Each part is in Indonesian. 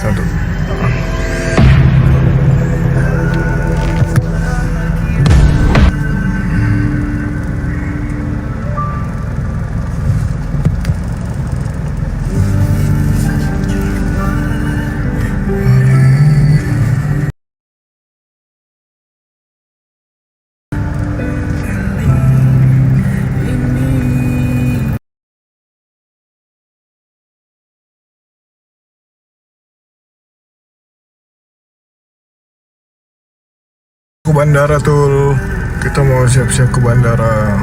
satu. Ke bandara tuh, kita mau siap-siap ke bandara.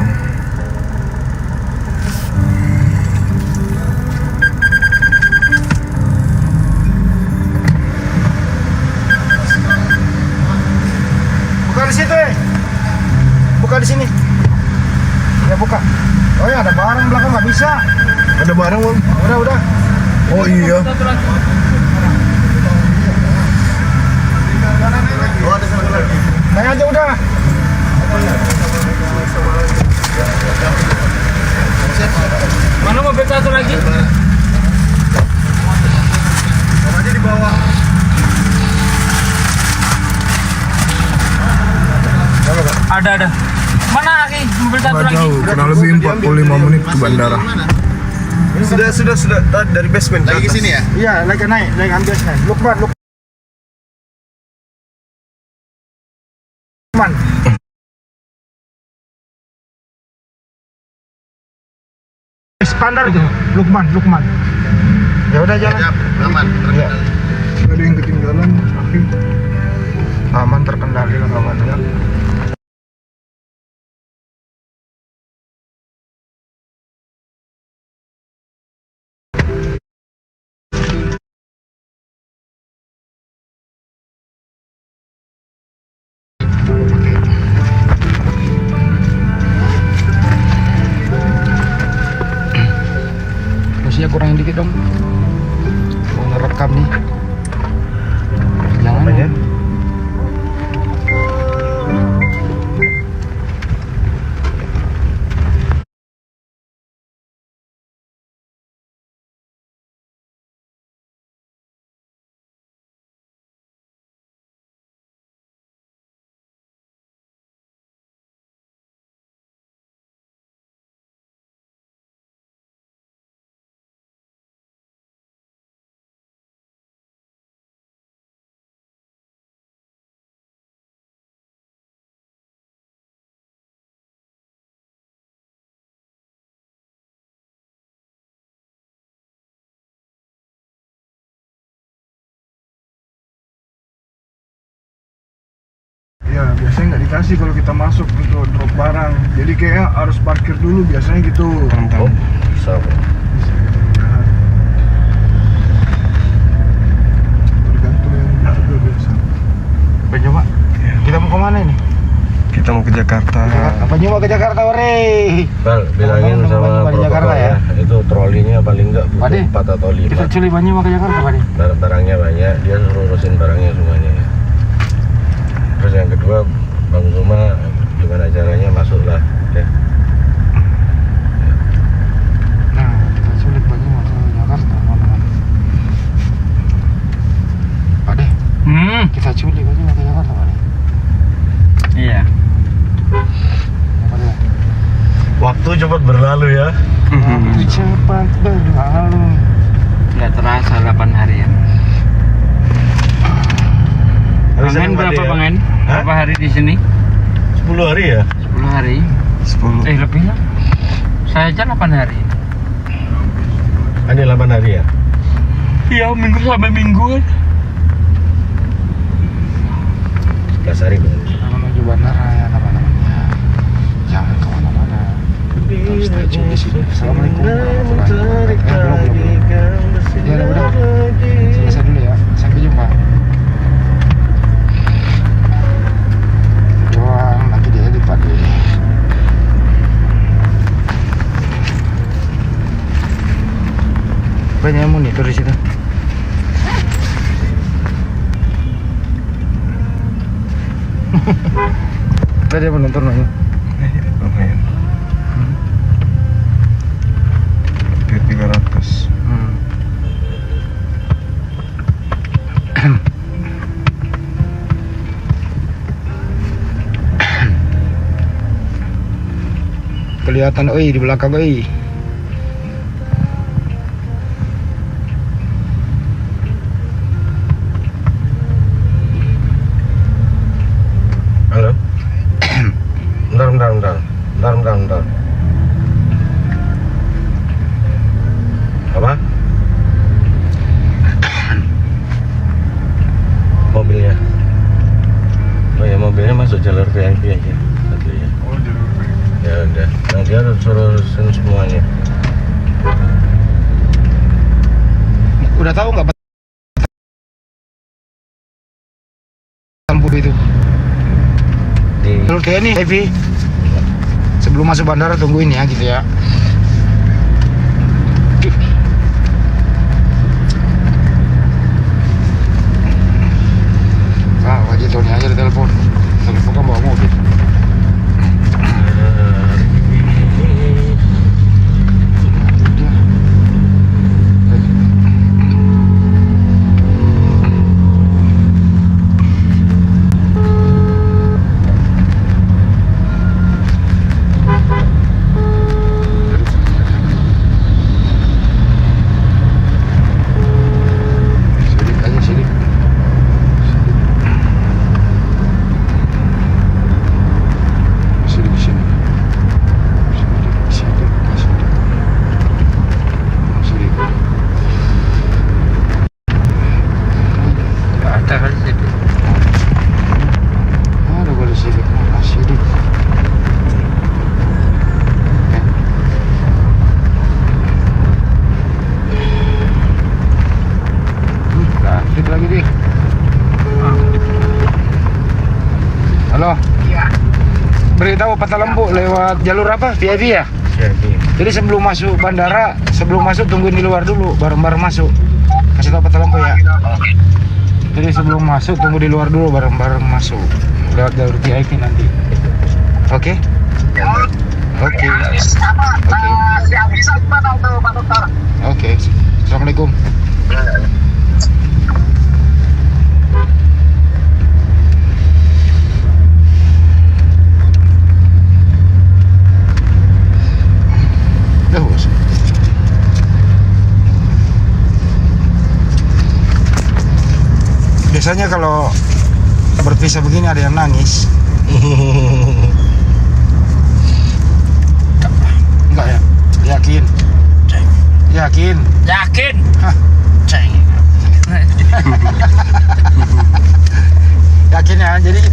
Buka di situ ya, buka di sini. Ya buka. Oh ya ada barang belakang nggak bisa. Ada barang Bang? Udah. Oh iya. Oh ada satu lagi. Naik aja udah. Mana mobil satu lagi? Aja di bawah. Ada. Mana Aki? Mobil satu Nggak lagi. jauh, kurang lebih 45 menit ke bandara. Sudah dari basement. Lagi ke sini ya? Iya, lagi naik ambil naik. Lukman. Standar itu, Lukman. Ya udah jalan. Aman, terkendali. Nggak ada yang ketinggalan, Aki. Aman terkendali lah kawan ya. Musiknya kurangin dikit dong. Mau ngerekam nih. Jangan ya. Ya biasanya nggak dikasih kalau kita masuk untuk drop barang. Jadi kayak harus parkir dulu biasanya gitu. Oh, bisa. Tergantung yang juga biasa. Coba. Kita mau kemana ini? Kita mau ke Jakarta. Apa nyoba ke Jakarta, ore? Bal, bilangin sama Balik Jakarta protokol ya. ya. Itu trolinya paling enggak Pade, 4 atau 5. Kita culi Banyumas ke Jakarta, Pak. Barangnya banyak, dia suruh urusin barangnya semuanya ya. Terus yang kedua, Bang Zuma gimana caranya masuklah ya. Nah, kita culik Banyumas ke Jakarta, mana-mana. Pade, kita culik Banyumas ke Jakarta, Pade. Iya. Pade. Waktu cepat berlalu ya. Waktu cepat berlalu. Nggak terasa 8 harian. Habis Pangen sering berapa mandi ya? Pangen? Hah? Berapa hari di sini? 10 hari ya? 10 hari. 10. Lebih lah. Saya aja 8 hari. Ini 8 hari ya? Iya, minggu sampai mingguan. 11 hari Bang. Kita menuju bandara ya, teman-teman. Jangan kemana-mana. Stay tune di sini. Assalamualaikum warahmatullahi wabarakatuh. Belum. Ya udah. Selesai dulu ya. Sampai jumpa. Doang nanti diedit Pak. Banyak monitor di situ. Tadi apa nonton nanya? Lumayan. Hampir 300. kelihatan, oi di belakang, oi. Halo. Bentar. Apa? Mobilnya. Oh ya, mobilnya masuk jalur VIP aja. Tadinya. Oh, jalur B. Ya udah. Nah, dia harus urusin semuanya. Udah tahu nggak lampu itu? Di Jalur TNI, Evi. Sebelum masuk bandara tungguin ya, gitu ya. Ah, wajib Tony aja di telepon. Telepon kan bawa mobil. Sidik aja, sidik. Sidik di sini. Sidik. Nggak ada kali situ. Ada boleh sidik. Sidik. Aktif lagi dik. Halo. Iya. Beritahu patah lampu lewat jalur apa? VIP ya? jadi Jadi sebelum masuk bandara, sebelum masuk tungguin di luar dulu, bareng-bareng masuk. Kasih tahu patah lampu ya. Jadi sebelum masuk tunggu di luar dulu, bareng-bareng masuk. Lewat jalur VIP nanti. Oke? Oke. Oke. Assalamualaikum. Bos. Biasanya kalau berpisah begini ada yang nangis. Enggak ya? Yakin? Yakin? Yakin? Hah. Ceng. Yakin ya? Jadi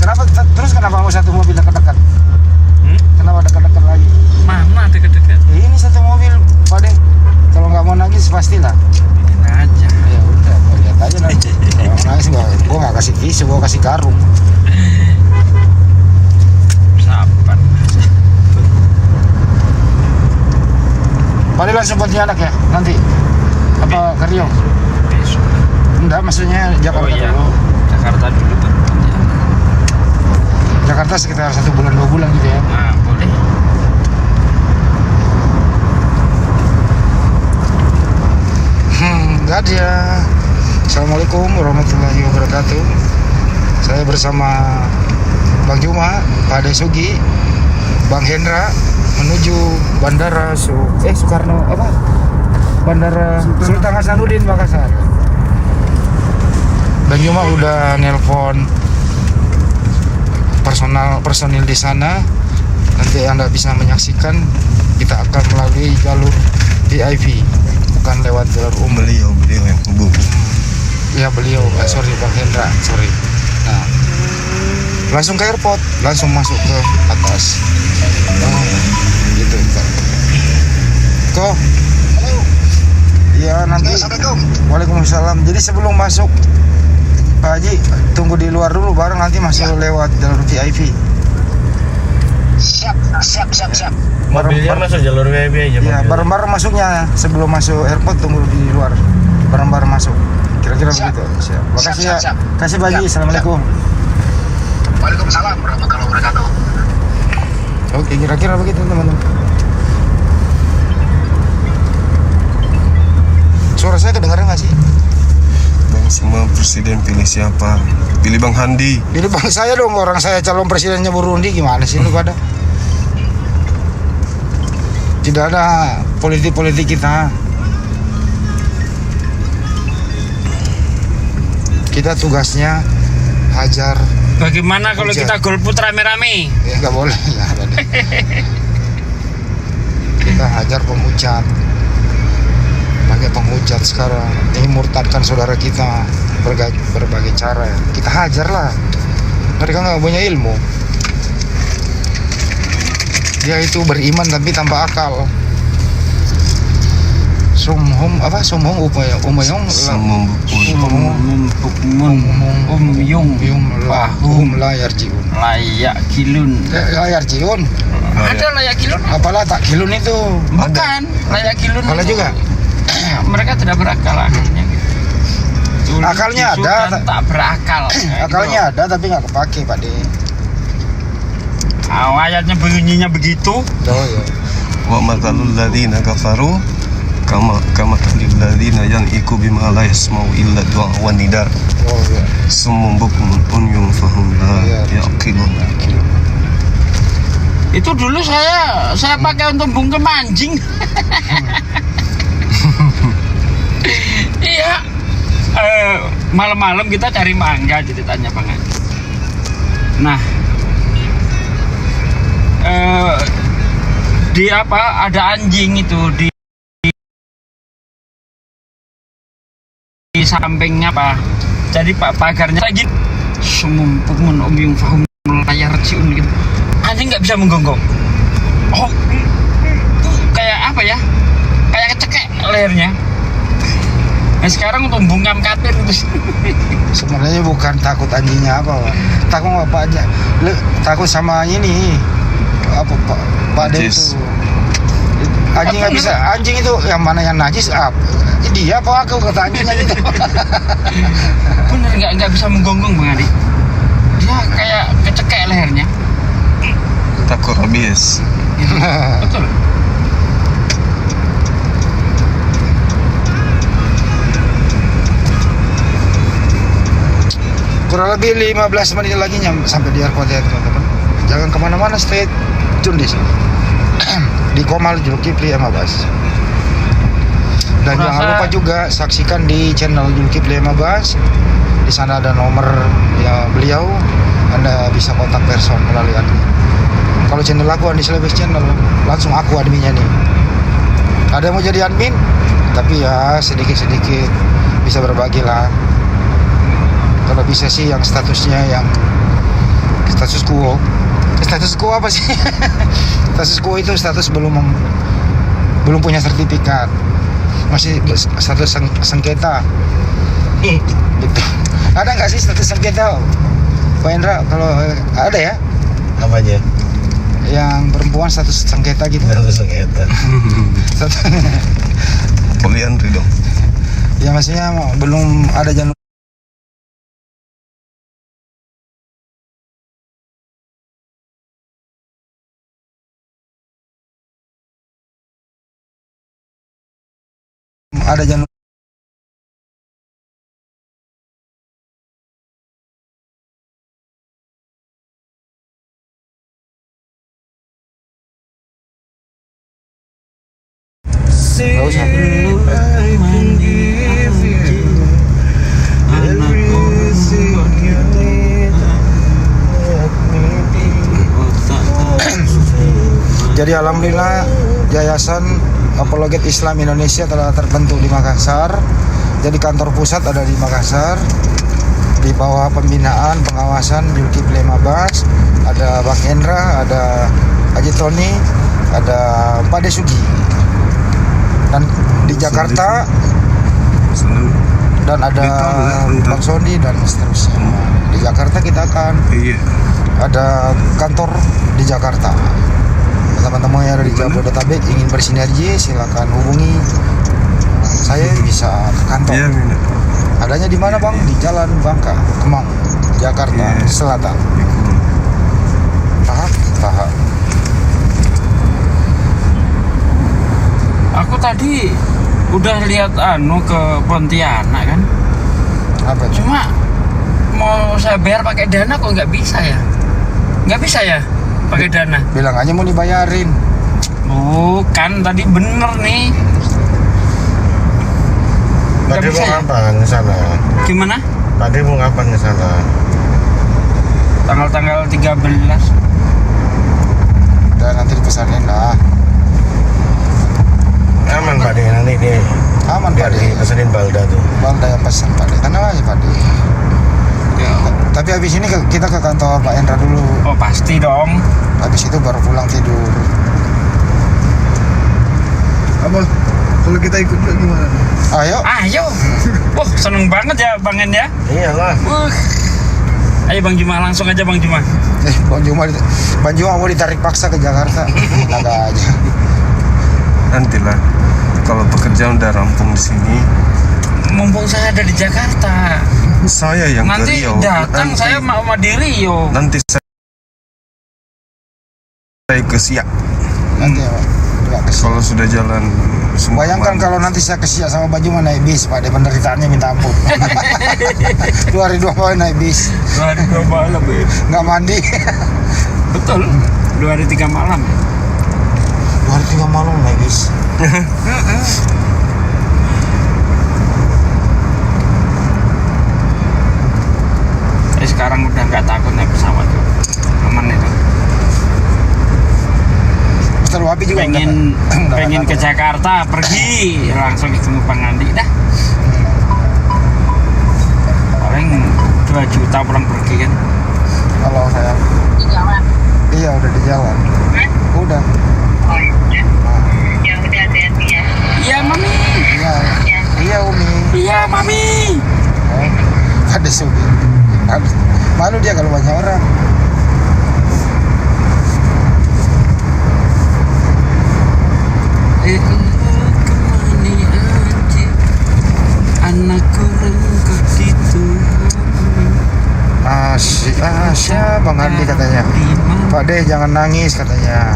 kenapa terus kenapa mau satu mobil dekat-dekat? Kenapa dekat-dekat lagi? Mana deket-deket? Ini satu mobil, Pak De. Kalau nggak mau nangis pastilah. Ini aja. Ya udah, gua lihat aja nanti. Kalau mau nangis gua nggak kasih tisu, gua kasih karung. Sabar. Pak De langsung Pontianak ya nanti? Apa ke Riau? Besok. Enggak, maksudnya Jakarta Oh iya. dulu. Jakarta dulu baru Pontianak. Jakarta sekitar 1 bulan 2 bulan gitu ya. Nah, boleh. Enggak dia. Assalamualaikum warahmatullahi wabarakatuh. Saya bersama Bang Juma, Pak De Sugi, Bang Hendra menuju Bandara Soekarno apa? Bandara Sultan Hasanuddin Makassar. Bang Juma udah nelpon personil di sana. Nanti Anda bisa menyaksikan kita akan melalui jalur VIP, bukan lewat jalur umum. beliau yang hubung. Ya beliau, sorry Bang Hendra, sorry. Nah, langsung ke airport, langsung masuk ke atas. Oh, gitu Pak. Kok? Ya nanti. Waalaikumsalam. Jadi sebelum masuk Pak Haji, tunggu di luar dulu, baru nanti masuk lewat jalur VIP. Siap. Mobilnya masuk jalur VIP aja. Ya, bareng-bareng masuknya. Sebelum masuk airport tunggu di luar, bareng-bareng masuk. Kira-kira begitu. Siap. Makasih ya. Siap. Kasih Pak Haji. Assalamualaikum. Waalaikumsalam warahmatullahi wabarakatuh. Oke, kira-kira begitu teman-teman. Suara saya kedengaran nggak sih? Bang semua presiden pilih siapa? Pilih Bang Handi. Pilih bang saya dong, orang saya calon presidennya Burundi, gimana sih lu pada? Tidak ada politik kita. Kita tugasnya hajar. Bagaimana kalau Hujan. kita golput rame-rame? Ya nggak boleh ya. Kita hajar penghujat. Pakai penghujat sekarang. Ini murtadkan saudara kita berbagai cara. Kita hajar lah. Mereka nggak punya ilmu. Dia itu beriman tapi tanpa akal. Sumhum umayong bahum layar jiun. Layak kilun. Layar jiun. Ada layak kilun? Apalah tak kilun itu. Bukan, layak kilun. Apalah itu juga. Mereka tidak berakal akhirnya. Akalnya Bisu ada, dan tak berakal. Akalnya ada tapi nggak kepake Pak De. Ayatnya bunyinya begitu. Oh ya. Wa mathalul ladzina kafaru kama mathalil ladzina yan'iqu bima la yasma'u illa du'a wa nida. Oh ya. Summun bukmun umyun fahum la yaqilun. Itu dulu saya pakai untuk bungkem anjing. Iya. Malam-malam kita cari mangga ceritanya Bang Andi. Nah, di apa ada anjing itu di sampingnya apa? Jadi pagarnya lagi sumumpun umyung fahum layar ciun gitu. Anjing nggak bisa menggonggong. Oh, kayak apa ya? Kayak kecekek lehernya. Nah sekarang untuk bungkam katir itu. Sebenarnya bukan takut anjingnya apa, Pak. Takut apa aja. Takut sama ini apa Pak De itu. Anjing nggak bisa. Anjing itu yang mana yang najis apa? Dia apa aku kata anjingnya gitu. Bener nggak bisa menggonggong Bang Adi. Dia kayak kecekek lehernya. Takut rabies. Betul. Kurang lebih 15 menit lagi sampai di airport ya teman-teman. Jangan kemana-mana, stay tune di sini. Di Komal Zulkifli Emabas. Dan jangan lupa juga saksikan di channel Zulkifli Emabas. Di sana ada nomor ya beliau. Anda bisa kontak person melalui admin. Kalau channel aku Andi Selebes channel, langsung aku adminnya nih. Ada yang mau jadi admin? Tapi ya sedikit-sedikit bisa berbagi lah. Kalau bisa sih yang statusnya yang status quo. Status quo apa sih? Status quo itu status belum punya sertifikat. Masih status sengketa. Betul. Ada nggak sih status sengketa? Pak Indra, kalau ada ya? Apanya? Yang perempuan status sengketa gitu. Status sengketa. Poliandri dong. Ya maksudnya belum ada jalur. Ada jalur. Gak usah. Jadi alhamdulillah Yayasan Apologet Islam Indonesia telah terbentuk di Makassar. Jadi kantor pusat ada di Makassar. Di bawah pembinaan pengawasan Zulkifli Emabas, ada Bang Hendra, ada Haji Tony, ada Pak De Sugi. Dan di Jakarta dan ada Bang Sondi dan seterusnya. Di Jakarta kita akan ada kantor di Jakarta. Teman-teman yang ada di Jabodetabek ingin bersinergi, silakan hubungi saya, bisa ke kantor. Adanya di mana Bang? Di Jalan Bangka, Kemang, Jakarta Selatan. Paham. Aku tadi udah lihat ke Pontianak kan. Apa itu? Cuma mau saya bayar pakai Dana kok nggak bisa ya? Nggak bisa ya pakai Dana? Bilang aja mau dibayarin. Bukan, tadi bener nih. Nggak Pak De bisa mau ya? kapan ke sana? Gimana? Pak De mau kapan ke sana? Tanggal 13. Dan nanti dipesanin lah. Aman Pak De, nanti ini Aman biar Pak De. dipesenin Balda tuh. Balda yang pesan Pak De. Tenang aja Pak De. Ya. Tapi habis ini kita ke kantor Pak Hendra dulu. Oh pasti dong. Habis itu baru pulang tidur. Apa? Kalau kita ikut juga gimana? Ayo. Ayo. Wah seneng banget ya Bang En ya. Iyalah. Ayo Bang Juma, langsung aja Bang Juma. Bang Juma mau ditarik paksa ke Jakarta. Ada aja. Nantilah kalau pekerjaan udah rampung di sini, Mumpung saya ada di Jakarta. saya yang ke Nanti Riau. datang saya mau di Rio. Nanti saya ke Siak. Nanti ya Pak. Coba ke Siak. Kalau sudah jalan semua Bayangkan aman. kalau nanti saya ke Siak sama Bang Juma naik bis Pak De, penderitaannya minta ampun. 2 hari 2 malam naik bis. 2 hari 2 malam ya. Nggak mandi. Betul. 2 hari 3 malam. 2 hari 3 malam naik bis. Sekarang udah nggak takut naik pesawat tuh. Aman itu. Ustaz Wabi juga Pengen udah pengen ke nggak Jakarta, pergi langsung ketemu Bang Andi dah. Paling 2 juta pulang pergi kan. Kalau saya Di jalan. iya udah di jalan. Udah. Oh iya. Ya udah hati-hati ya. Iya Mami. Iya. Ya. Iya Umi. Iya Mami. Oh, ada Subi. Malu dia kalau banyak orang. Kemana aja anakku rengkak gitu. Asya Bang Andi katanya. Pak De jangan nangis katanya.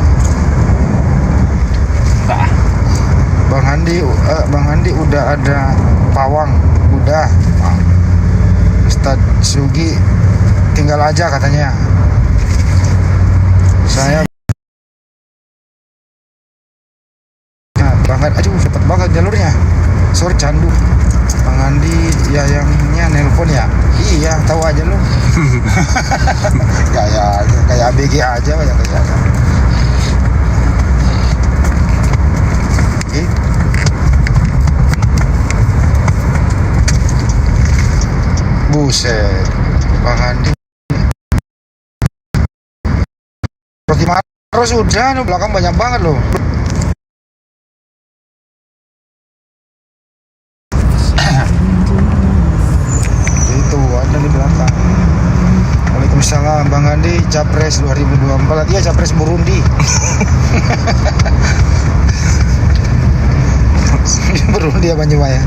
Tak. Bang Andi udah ada pawang, udah. Ustadz Sugi tinggal aja katanya. Saya banget, aduh cepet banget jalurnya. Sorry candu. Bang Andi ya yangnya nelpon ya. Iya, tahu aja lu. kayak ABG aja banyak kerjaan. Oke. Buset, Bang Andi. Roti Maro sudah, nih belakang banyak banget loh. Itu ada di belakang. Waalaikumsalam Bang Andi, Capres 2024. Iya, Capres Burundi. Burundi apa Juma ya?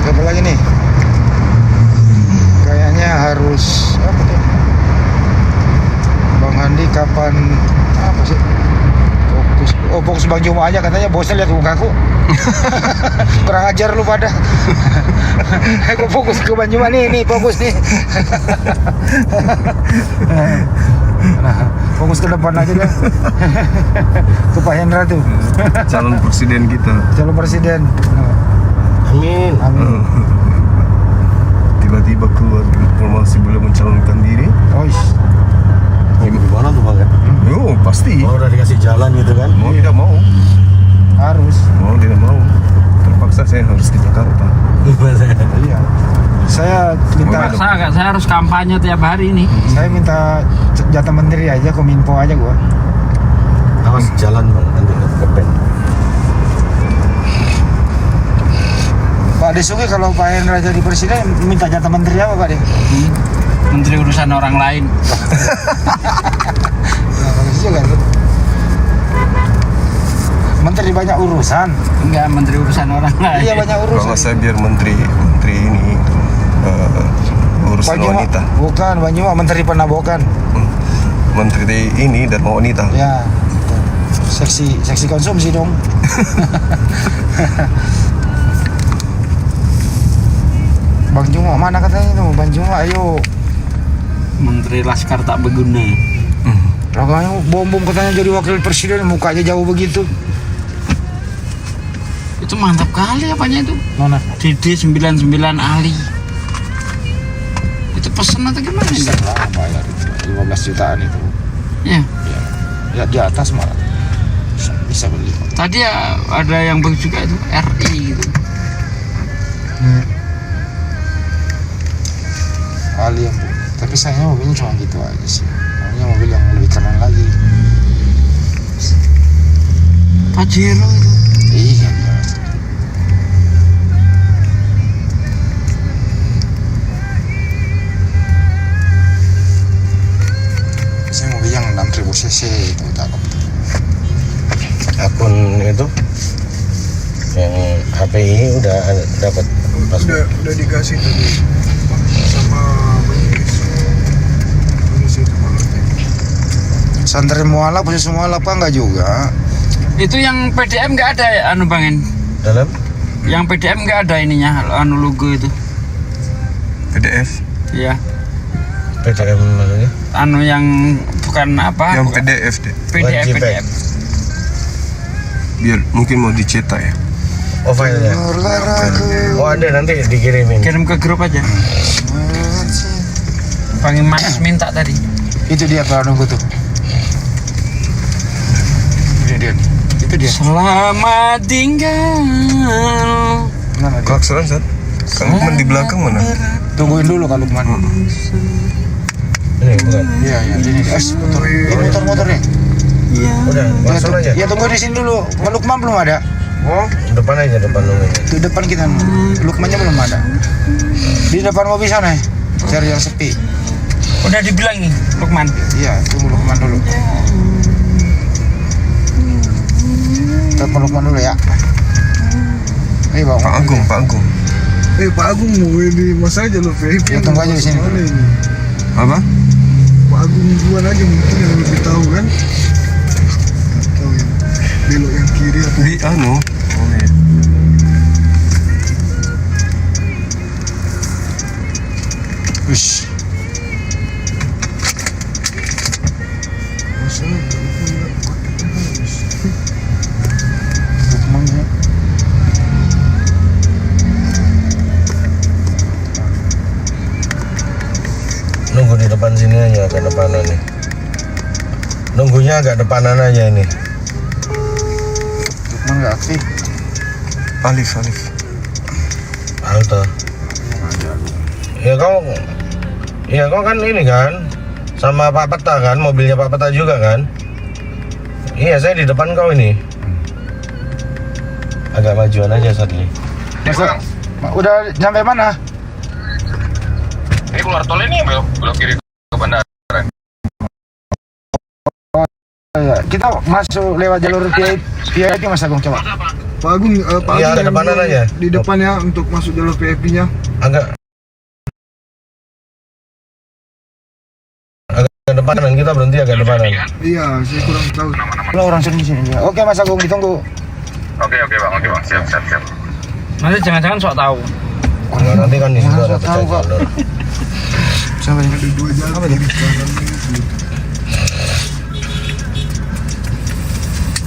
Apa lagi nih? Kayaknya harus apa tuh? Bang Andi kapan apa sih? Fokus Bang Juma aja katanya, bosnya lihat mukaku. Kurang ajar lu pada. Aku fokus ke Bang Juma nih fokus nih. Nah, fokus ke depan aja dah. Ke Pak Hendra tuh. Calon presiden kita. Calon presiden. Amin. Amin. Tiba-tiba keluar informasi belum mencalonkan diri. Oh, Gimana tuh Bang? Yo pasti. Oh, udah dikasih jalan gitu kan? Mau tidak mau. harus. Mau tidak mau. Terpaksa saya harus ke Jakarta. Iya. Saya minta Saya harus kampanye tiap hari ini. saya minta jatah menteri aja, Kominfo aja gua. Awas jalan Bang, nanti ke pen. Pak Desuki kalau Pak Hendra jadi presiden minta jatah menteri apa Pak De? Menteri urusan orang lain. Nah, bagus juga tuh. Menteri banyak urusan. Enggak, menteri urusan orang lain. Iya banyak Kalau urusan. saya biar menteri ini urusan Banyuma- wanita. Bukan, Banyuma menteri penabokan. Menteri ini dan wanita. Ya. Seksi konsumsi dong. Bang Juma mana katanya itu? Bang Juma ayo. Menteri Laskar tak berguna. Makanya bom katanya jadi wakil presiden, mukanya jauh begitu. Itu mantap kali apanya itu. Mana? DD99 Ali. Itu pesen atau gimana Bisa ini? lah bayar itu 15 jutaan itu. Ya. Ya di atas malah. Bisa beli. Tadi ya ada yang bagus juga itu RI gitu. Ali yang tapi sayangnya mobilnya cuma gitu aja sih. Maunya mobil yang lebih keren lagi. Pajero itu. Iya dia. Saya mobil yang 6000 cc itu cakep. Akun itu yang HPI udah dapat Udah dikasih tadi sama Bengis itu malamnya. Santri mualaf punya semua apa enggak juga? Itu yang PDM nggak ada ya, anu Bangin. dalam Yang PDM nggak ada ininya, anu logo itu. PDF. Iya. PDM maksudnya. Anu yang bukan apa? Yang bukan. PDF deh. PDF. Wajib, PDF. Biar mungkin mau dicetak ya. Oh filenya. Oh ada nanti dikirimin. Kirim ke grup aja. Bangin Mas minta tadi. Itu dia kalau nunggu tuh. Ini dia. Itu dia. Selamat tinggal. Mana dia? Klakson Sat. Kang Lukman di belakang mana? Tungguin dulu kalau Lukman. Ini bukan. Iya iya ini. Motor. Ini motor nih. Udah langsung aja. Ya tunggu di sini dulu. Kalau Lukman belum ada. Oh depan aja depan dulu. Di depan kita. Lukmannya belum ada. Di depan mobil sana. Cari yang sepi. Udah dibilang nih, Lukman. Iya, tunggu Lukman dulu. Telepon Lukman dulu ya. Ayo bawa. Pak Agung, Pak Agung. Pak Agung mau ini mas aja lo VIP. Ya, tunggu aja di sini. Mana ini? Apa? Pak Agung duluan aja mungkin yang lebih tahu kan. Tahu yang belok yang kiri atau Di anu. Oh iya. Wish. masa Lukman ya. Nunggu di depan sini aja agak depanan nih. Nunggunya agak depanan aja ini. Lukman nggak aktif. Alif. Halte. Ya kau kan ini kan sama Pak Peta kan, mobilnya Pak Peta juga kan? Iya saya di depan kau ini. Agak majuan aja Sadli. Masa, udah nyampe mana? Ini keluar tol ini belok kiri ke bandara. Ya, kita masuk lewat jalur VIP Mas Agung coba. Pak Agung Pak Iya, Agung ada depanan yang aja. di depannya untuk masuk jalur VIP-nya. Agak depanan, kita berhenti agak depanan. Iya, saya kurang tahu. Lo orang sini sini. Oke Mas Agung ditunggu. Oke bang, siap. Nanti jangan-jangan sok tahu. Nah, nanti kan di situ Wah, ada tahu, pecah Kak. jalur. Sampai Ada dua jalur di kanan itu.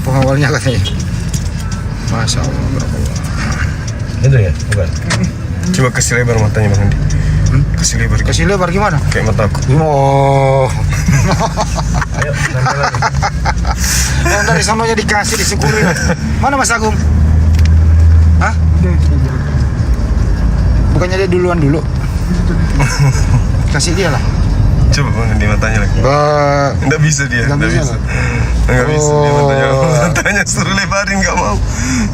pengawalnya katanya. Masya Allah, barakallah. Itu ya, bukan? Coba kasih lebar matanya Bang Andi. Kasih lebar. Kasih lebar gimana? Kayak mataku. Oh, Ayo, sampai lagi. yang dari sononya dikasih disyukurin. Mana Mas Agung? Hah? Udah itu jalur. Bukannya dia duluan dulu? Kasih dia lah. Coba Bang Andi matanya lagi. Nggak bisa dia. Nggak bisa lah. Nggak bisa dia matanya. Oh. Matanya suruh lebarin nggak mau.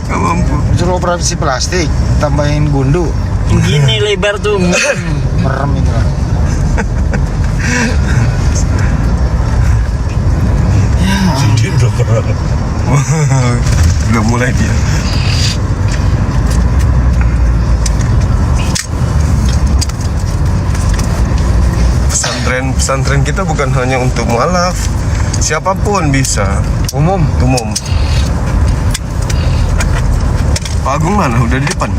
Nggak mampu. Suruh operasi plastik, tambahin gundu, Gini lebar tuh. merem itu lah. Udah mulai dia. Pesantren kita bukan hanya untuk mualaf, siapapun bisa. Umum. Pak Agung mana? Udah di depan.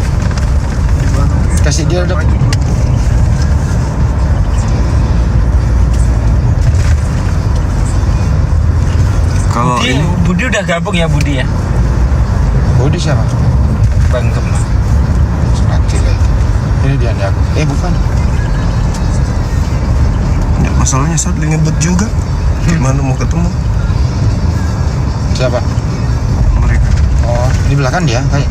Kasih dia udah. Kalau ini Budi udah gabung ya Budi ya? Budi siapa? Bang Kemal. Nanti lagi. Ini dia aku. Bukan. ya, masalahnya saat ngebet juga. Gimana mau ketemu Siapa? mereka? Oh, di belakang dia kayak.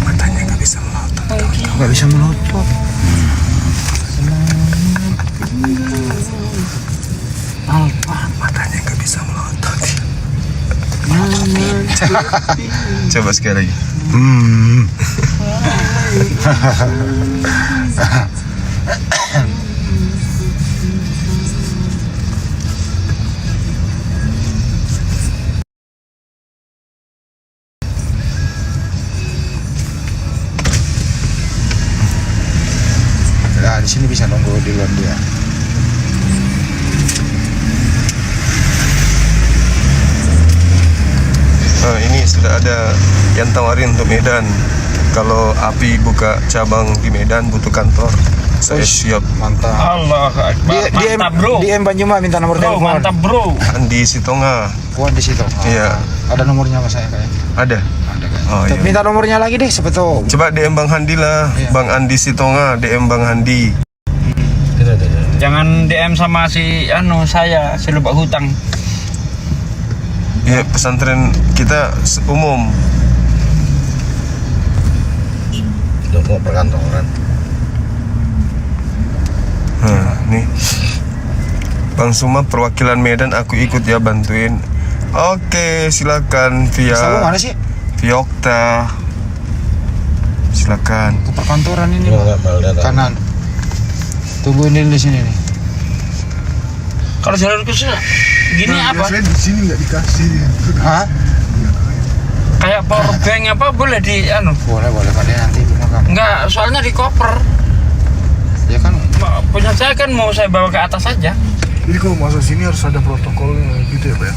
Matanya nggak bisa melotot. Nggak bisa menutup. Matanya nggak bisa melotot. Coba sekali lagi. Nah, di sini bisa nunggu di luar dia. Nah, ini sudah ada yang tawarin untuk Medan. Kalau Api buka cabang di Medan butuh kantor, saya siap. Mantap. Allah Akbar. Mantap bro. Di M Banjuma minta nomor Bro, telepon. mantap bro. Andi Sitonga Puan di situ. Oh, Iya. Ada nomornya mas saya kayak. ada. Ada kan. Oh, iya. Minta nomornya lagi deh, siapa tahu. Coba DM Bang Handi lah, Iya. Bang Andi Sitonga, DM Bang Handi. Tidak. Jangan DM sama si saya si lubak hutang. Ya pesantren kita umum. Udah mau perkantoran. Nah, nih Bang Suma perwakilan Medan, aku ikut ya bantuin. Oke, silakan via Sabu mana sih? via Okta. Silakan. Ke perkantoran ini. Enggak Bang. lihat. Kanan. Tungguin di sini nih. Kalau jalan khusus gini Nah, apa? biasanya di sini nggak dikasih. Hah? Kayak power bank apa boleh di Boleh Pak, dia nanti punya kamu. Enggak, soalnya di koper. Ya kan Punya saya kan mau saya bawa ke atas aja. Jadi kalau masuk sini harus ada protokolnya gitu ya Pak ya?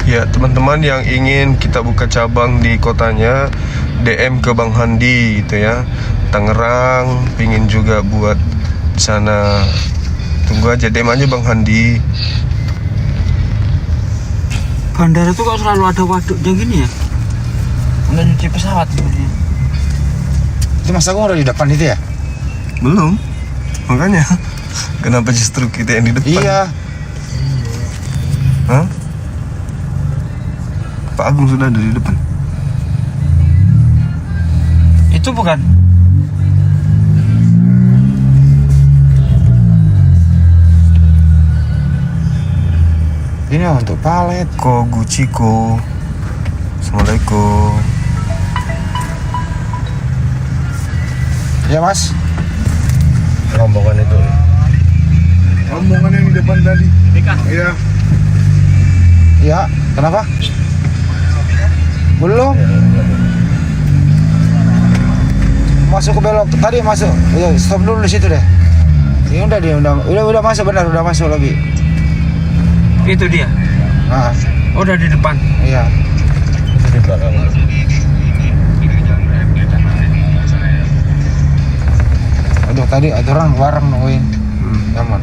Ya, teman-teman yang ingin kita buka cabang di kotanya, DM ke Bang Handi gitu ya. Tangerang, pingin juga buat di sana. Tunggu aja, DM aja Bang Handi. Bandara tuh kok selalu ada waduknya gini ya? Untuk nyuci pesawat sebenarnya. itu Mas Agung udah di depan itu ya? Belum. Makanya kenapa justru kita yang di depan? Iya. Hah? Pak Agung sudah ada di depan. Itu bukan. Ini untuk palet. Koguchiko. Assalamualaikum. Ya Mas. Rombongan itu. Rombongan yang di depan tadi. Iya. Iya. Kenapa? Belum. Masuk ke belok tadi masuk. Ya, stop dulu di situ deh. Ini udah dia udah masuk benar, udah masuk lagi. Itu dia. Nah, Udah di depan. iya. Itu di belakang. Aduh tadi ada orang warang nungguin. Nyaman.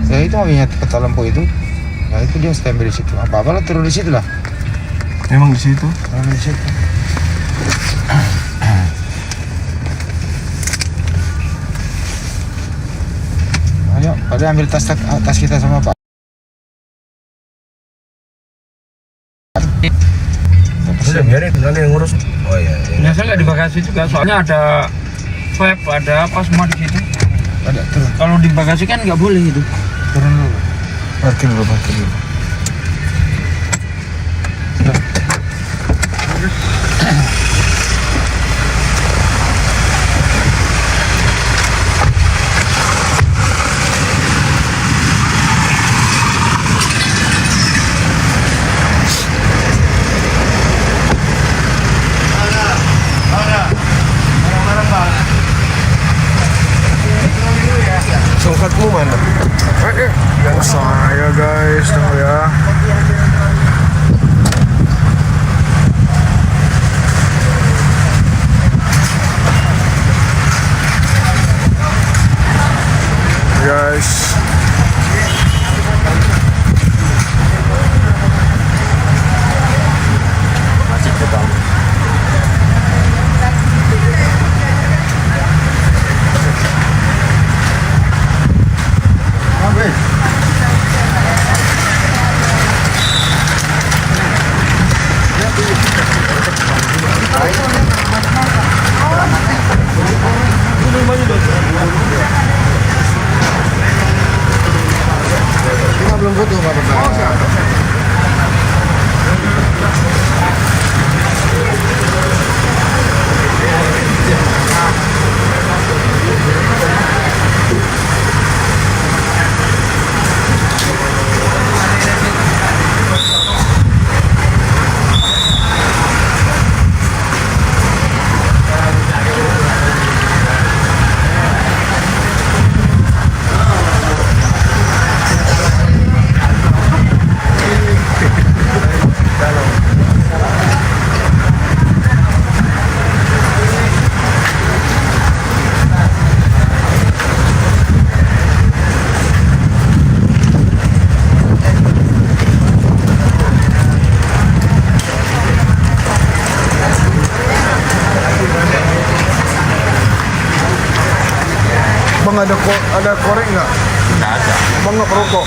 Ya itu mobilnya peta lampu itu. Nah itu dia standby di situ. Apa-apa lah turun di situ lah. Emang di situ? Turun di situ. Ayo, pada ambil tas kita sama Pak. Udah biarin nanti yang ngurus. Oh iya. Biasa nggak di bagasi juga, soalnya ada vape, ada apa semua di situ. Ada turun, Kalau di bagasi kan nggak boleh itu. turun dulu. Parkir dulu, parkir dulu. Saya guys, tunggu ya. Guys, Masih kebang. Belum butuh Bapak. Bang ada korek nggak? Nggak ada. Bang nggak perokok?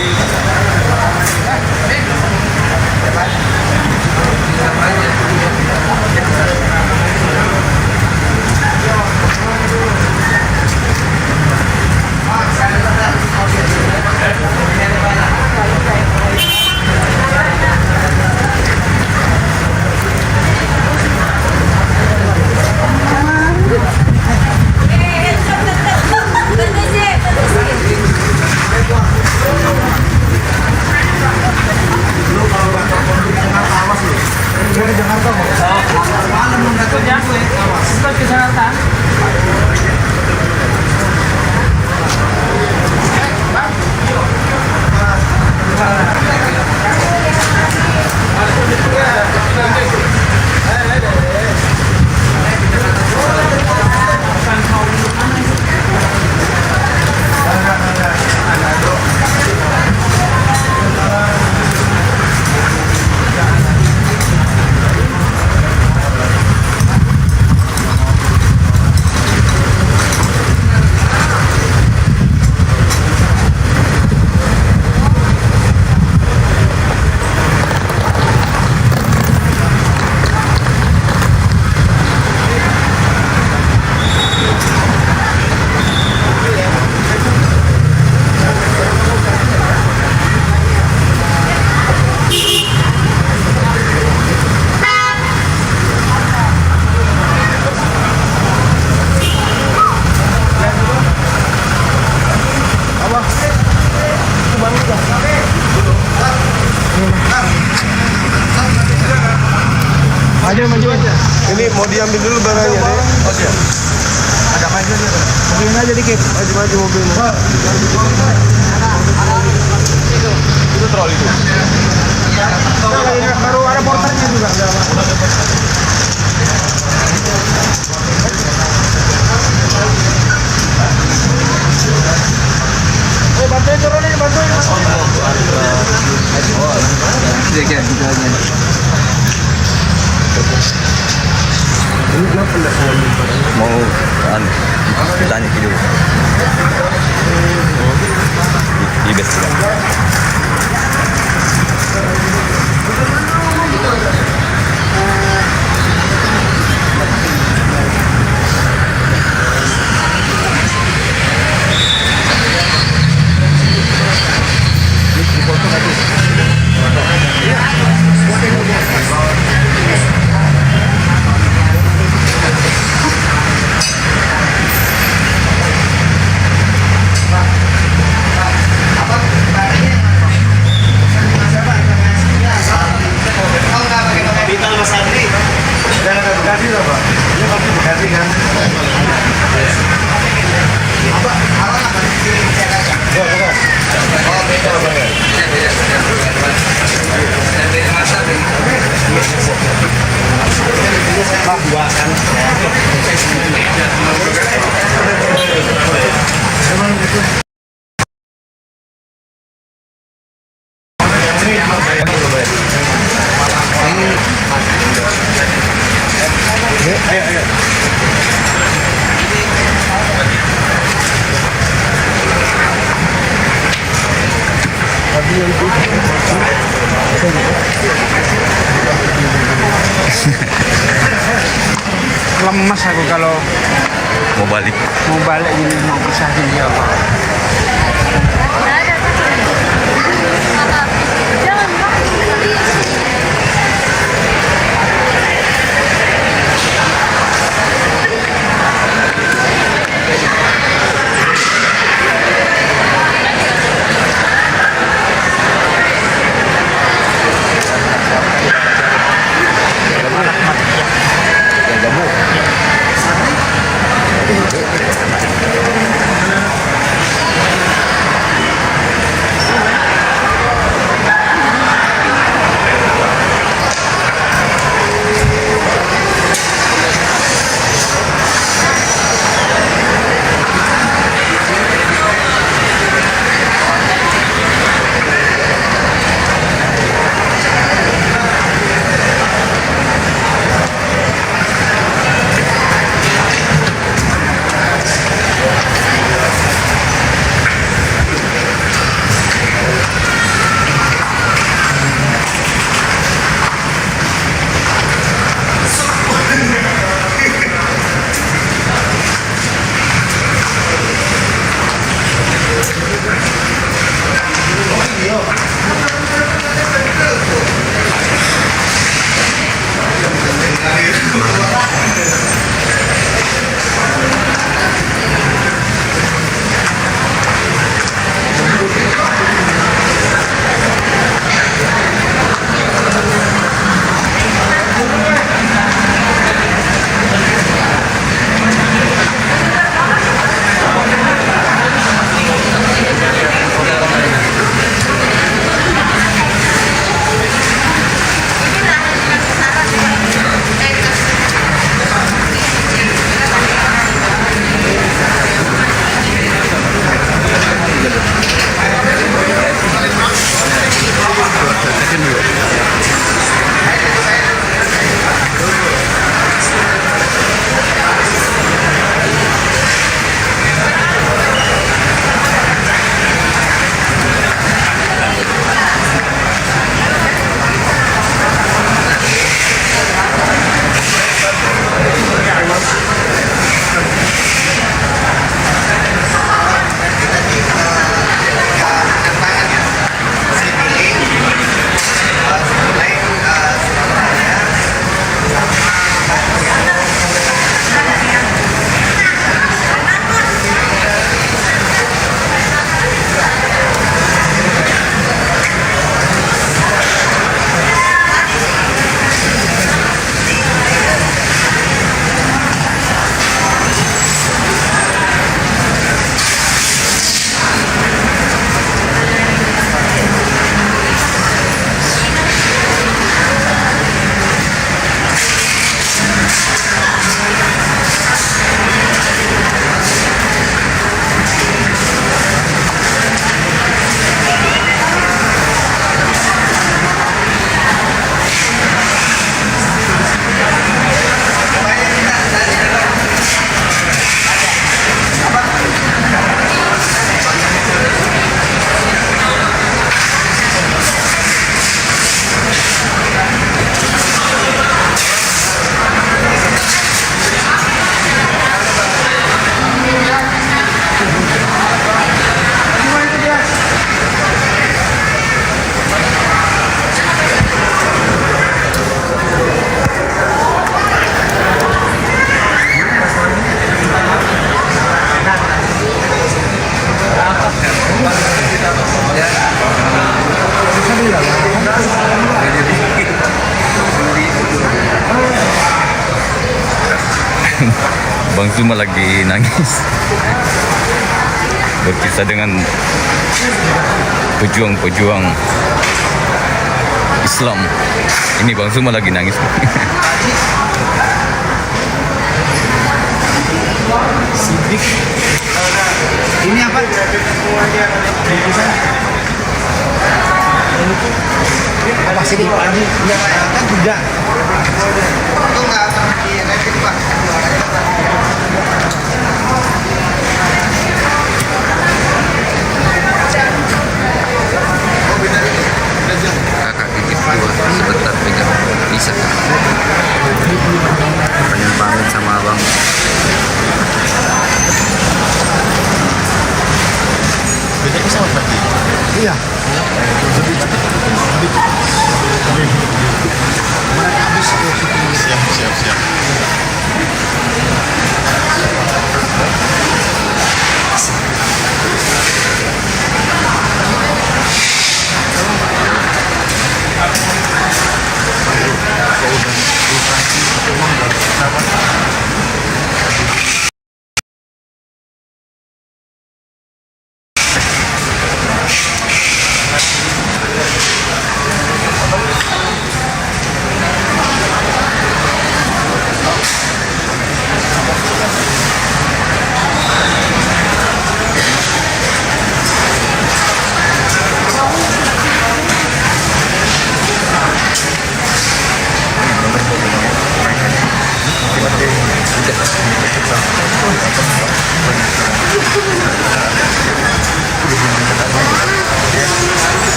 Maju aja. Ini mau diambil dulu barangnya deh. Oh siap. Ada aja dia. Majuin aja dikit. Maju mobilnya. Itu troli itu. Baru ada porternya juga. Bantuin turunin, bantuin. Mau tanya dulu. Di best juga. Lemas aku kalau Mau balik. mau balik ini mau pisahin dia apa. Bang Zuma lagi nangis berpisah dengan pejuang-pejuang Islam. Ini Bang Zuma lagi nangis. Ini apa? Apa sih ini? Ya kan sudah. Itu enggak seperti naik Pak. Siap.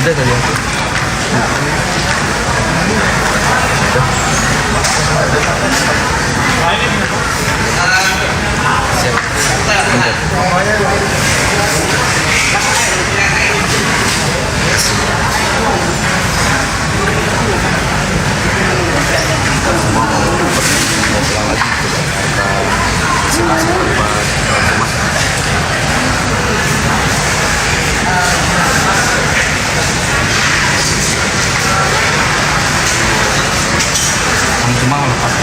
Udah tadi aku. Cuma lepas.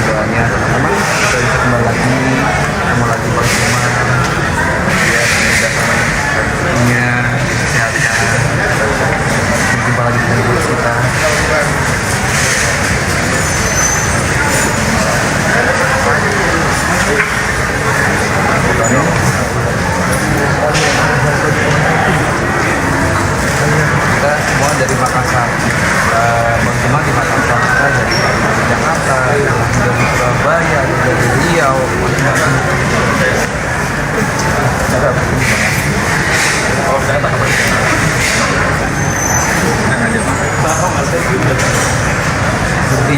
Doanya sama kita bisa kembali lagi Bang Suma biar memudahkan rezekinya, sehatnya, berjumpa lagi dengan ibu kita. Kita semua dari Makassar, Bang Suma di Makassar, kita dari Jakarta, dari Surabaya, dari Riau, seperti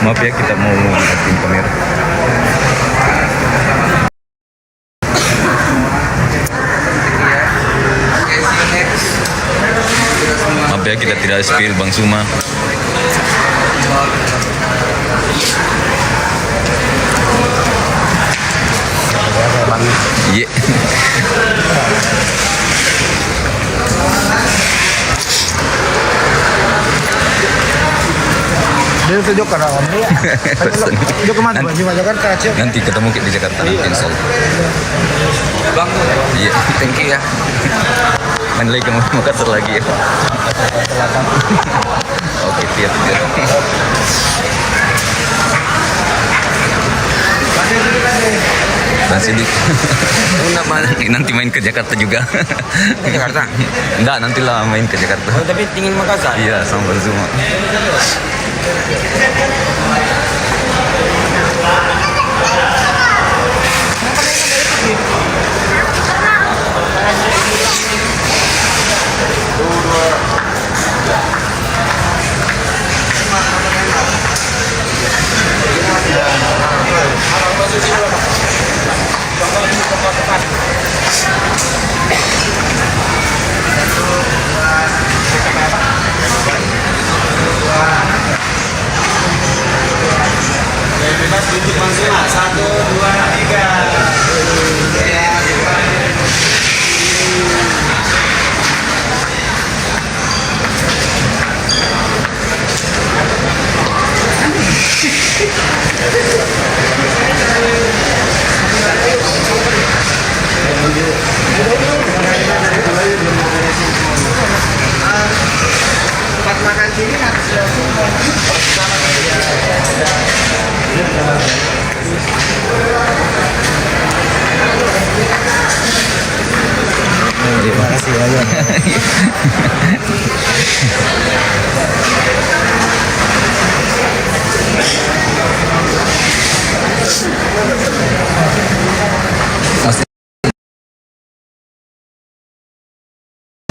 Maaf ya, kita mau ngeliatin kamera. Maaf ya, kita tidak spill Bang Suma. Iya. dia tunjuk ke dalam ya. Tunjuk kemana? Di Jakarta aja. Nanti ketemu di Jakarta nanti insya Allah. Bang, iya, thank you ya. Main lagi ke Makassar lagi ya. Oke, siap. Dan Sidik. Nanti main ke Jakarta juga. Ke Jakarta? Enggak, nantilah main ke Jakarta. Oh, tapi ingin Makassar? Iya, sama Bang Suma. Terima kasih banyak.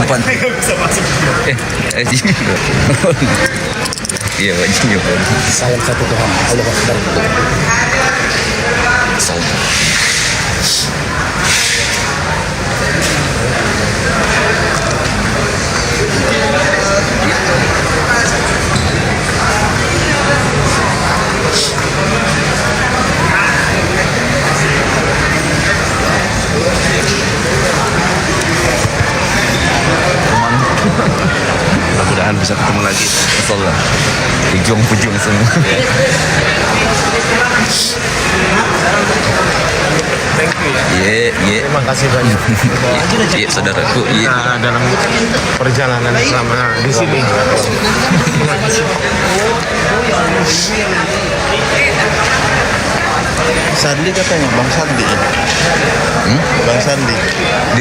Depan. Iya, wajib. Salam satu Tuhan. Allah Akbar. Salam. Mudah-mudahan bisa ketemu lagi. Insyaallah. Ujung-ujung semua. Thank you ya. Ye. Terima kasih banyak. Ye, saudaraku. Ye. Kita dalam perjalanan selama di sini. Terima kasih. Sandi katanya, Bang Sandi. Bang Sandi.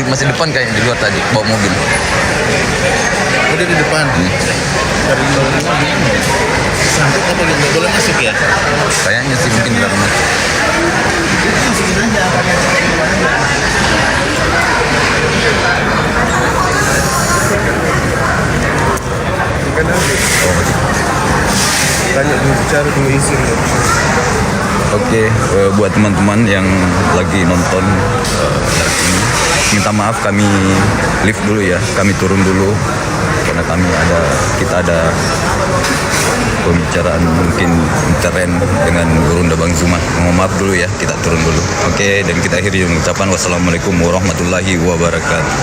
Masih depan kayaknya, di luar tadi bawa mobil. Udah di depan. Dari 05 gimana? Sandi apa gitu? Boleh masuk ya? Kayaknya sih mungkin di rumah. Tanya dulu, bicara dulu isi dulu. Oke, buat teman-teman yang lagi nonton live ini, minta maaf kami live dulu ya, kami turun dulu karena kita ada pembicaraan mungkin intern dengan Gurunda Bang Zuma. Mohon maaf dulu ya, kita turun dulu. Oke, dan kita akhiri dengan ucapan wassalamualaikum warahmatullahi wabarakatuh.